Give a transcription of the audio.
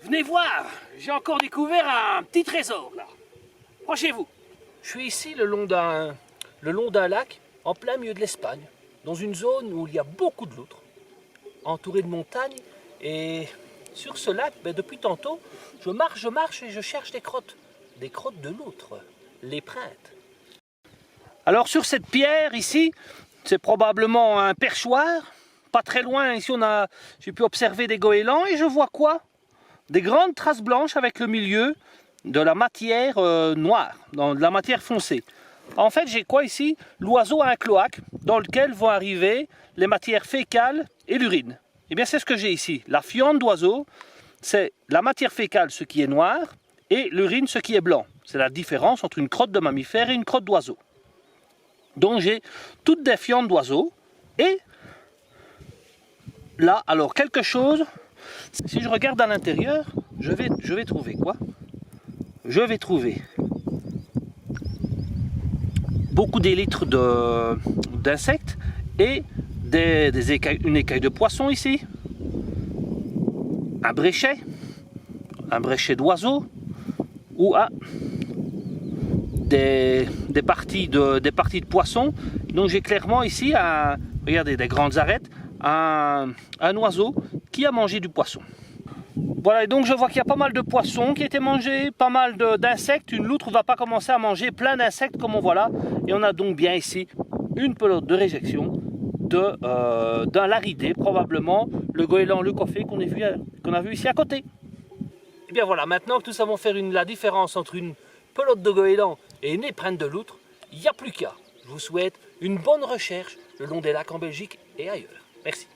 Venez voir, j'ai encore découvert un petit trésor là. Approchez-vous. Je suis ici le long d'un lac, en plein milieu de l'Espagne, dans une zone où il y a beaucoup de loutres, entouré de montagnes. Et sur ce lac, depuis tantôt, je marche et je cherche des crottes de loutres, les preintes. Alors sur cette pierre ici, c'est probablement un perchoir. Pas très loin, ici j'ai pu observer des goélands et je vois quoi? Des grandes traces blanches avec le milieu de la matière noire, de la matière foncée. En fait, j'ai quoi ici? L'oiseau a un cloaque dans lequel vont arriver les matières fécales et l'urine. Et bien c'est ce que j'ai ici. La fiente d'oiseau, c'est la matière fécale, ce qui est noir, et l'urine, ce qui est blanc. C'est la différence entre une crotte de mammifère et une crotte d'oiseau. Donc j'ai toutes des fientes d'oiseaux et là, alors quelque chose, si je regarde à l'intérieur, je vais trouver quoi? Je vais trouver beaucoup d'élytres d'insectes et une écaille de poisson ici, un bréchet d'oiseau ou des parties de poisson. Donc j'ai clairement ici, regardez, des grandes arêtes, un oiseau qui a mangé du poisson. Voilà, et donc je vois qu'il y a pas mal de poissons qui étaient mangés, pas mal d'insectes. Une loutre ne va pas commencer à manger plein d'insectes comme on voit là. Et on a donc bien ici une pelote de réjection d'un laridé, probablement le goéland leucophée qu'on a vu ici à côté. Et bien voilà, maintenant que nous savons faire la différence entre une pelote de goéland et une épreinte de loutre, il n'y a plus qu'à. Je vous souhaite une bonne recherche le long des lacs en Belgique et ailleurs. Merci.